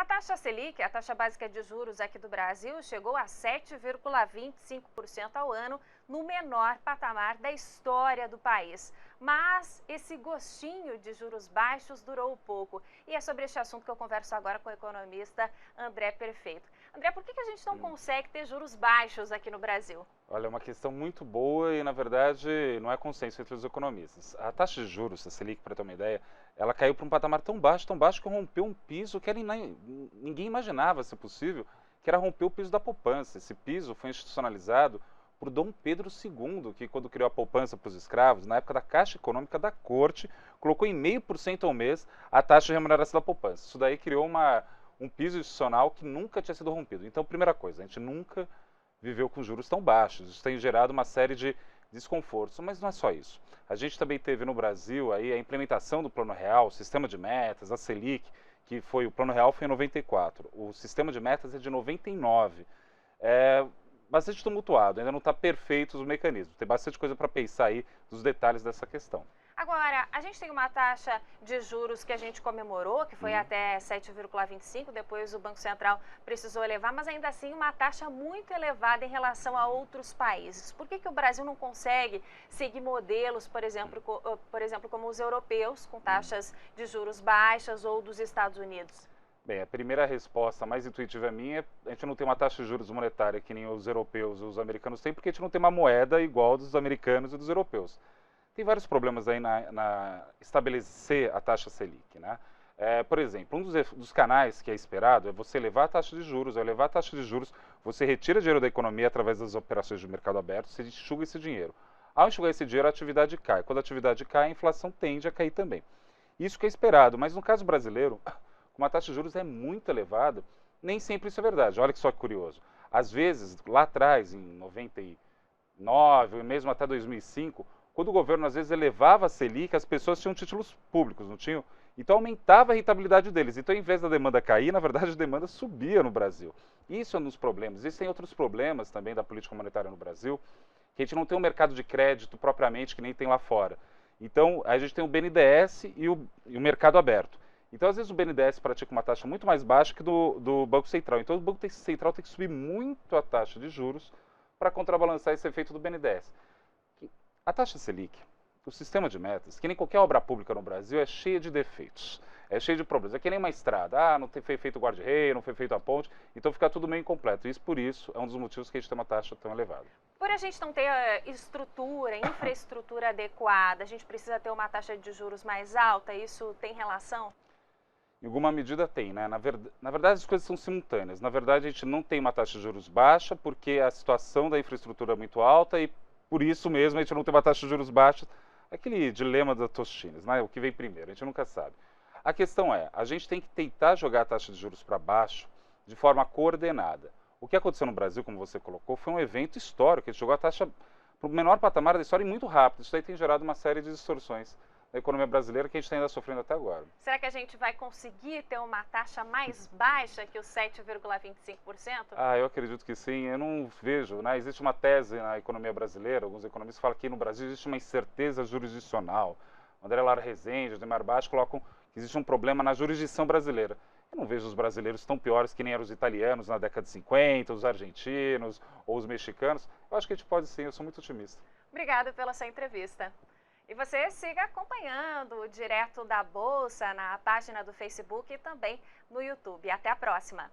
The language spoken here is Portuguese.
A taxa Selic, a taxa básica de juros aqui do Brasil, chegou a 7,25% ao ano, no menor patamar da história do país. Mas esse gostinho de juros baixos durou pouco. E é sobre este assunto que eu converso agora com o economista André Perfeito. André, por que a gente não consegue ter juros baixos aqui no Brasil? Olha, é uma questão muito boa e, na verdade, não é consenso entre os economistas. A taxa de juros, a Selic, para ter uma ideia, ela caiu para um patamar tão baixo que rompeu um piso que ninguém imaginava ser possível, que era romper o piso da poupança. Esse piso foi institucionalizado por Dom Pedro II, que quando criou a poupança para os escravos, na época da Caixa Econômica da Corte, colocou em 0,5% ao mês a taxa de remuneração da poupança. Isso daí criou um piso institucional que nunca tinha sido rompido. Então, primeira coisa, a gente nunca viveu com juros tão baixos. Isso tem gerado uma série de desconfortos, mas não é só isso. A gente também teve no Brasil aí a implementação do Plano Real, o sistema de metas, a Selic, que foi o Plano Real foi em 94, o sistema de metas é de 99. É bastante tumultuado, ainda não está perfeito os mecanismos. Tem bastante coisa para pensar aí dos detalhes dessa questão. Agora, a gente tem uma taxa de juros que a gente comemorou, que foi até 7,25, depois o Banco Central precisou elevar, mas ainda assim uma taxa muito elevada em relação a outros países. Por que o Brasil não consegue seguir modelos, por exemplo, como os europeus, com taxas de juros baixas, ou dos Estados Unidos? Bem, a primeira resposta mais intuitiva minha é a gente não tem uma taxa de juros monetária que nem os europeus ou os americanos têm, porque a gente não tem uma moeda igual dos americanos e dos europeus. Tem vários problemas aí na estabelecer a taxa Selic, né? Por exemplo, um dos canais que é esperado é você elevar a taxa de juros. Ao elevar a taxa de juros, você retira dinheiro da economia através das operações de mercado aberto, você enxuga esse dinheiro. Ao enxugar esse dinheiro, a atividade cai. Quando a atividade cai, a inflação tende a cair também. Isso que é esperado, mas no caso brasileiro, como a taxa de juros é muito elevada, nem sempre isso é verdade. Olha que só que curioso. Às vezes, lá atrás, em 99, ou mesmo até 2005, quando o governo às vezes elevava a Selic, as pessoas tinham títulos públicos, não tinham? Então aumentava a rentabilidade deles. Então, em vez da demanda cair, na verdade a demanda subia no Brasil. Isso é um dos problemas. Existem outros problemas também da política monetária no Brasil, que a gente não tem um mercado de crédito propriamente que nem tem lá fora. Então, a gente tem o BNDES e o mercado aberto. Então, às vezes, o BNDES pratica uma taxa muito mais baixa que do Banco Central. Então, o Banco Central tem que subir muito a taxa de juros para contrabalançar esse efeito do BNDES. A taxa Selic, o sistema de metas, que nem qualquer obra pública no Brasil, é cheia de defeitos, é cheia de problemas. É que nem uma estrada, não foi feito o guarda-reio, não foi feito a ponte, então fica tudo meio incompleto. Isso, por isso, é um dos motivos que a gente tem uma taxa tão elevada. Por a gente não ter infraestrutura adequada, a gente precisa ter uma taxa de juros mais alta, isso tem relação? Em alguma medida tem, né? Na verdade, as coisas são simultâneas. Na verdade, a gente não tem uma taxa de juros baixa porque a situação da infraestrutura é muito alta e por isso mesmo a gente não tem uma taxa de juros baixa. Aquele dilema da Tostines, né? O que vem primeiro, a gente nunca sabe. A questão é, a gente tem que tentar jogar a taxa de juros para baixo de forma coordenada. O que aconteceu no Brasil, como você colocou, foi um evento histórico. A gente jogou a taxa para o menor patamar da história e muito rápido. Isso aí tem gerado uma série de distorções da economia brasileira que a gente está ainda sofrendo até agora. Será que a gente vai conseguir ter uma taxa mais baixa que os 7,25%? Eu acredito que sim. Eu não vejo, né? Existe uma tese na economia brasileira, alguns economistas falam que no Brasil existe uma incerteza jurisdicional. André Lara Rezende, Demar Baixo colocam que existe um problema na jurisdição brasileira. Eu não vejo os brasileiros tão piores que nem eram os italianos na década de 50, os argentinos ou os mexicanos. Eu acho que a gente pode sim, eu sou muito otimista. Obrigada pela sua entrevista. E você siga acompanhando o Direto da Bolsa na página do Facebook e também no YouTube. Até a próxima!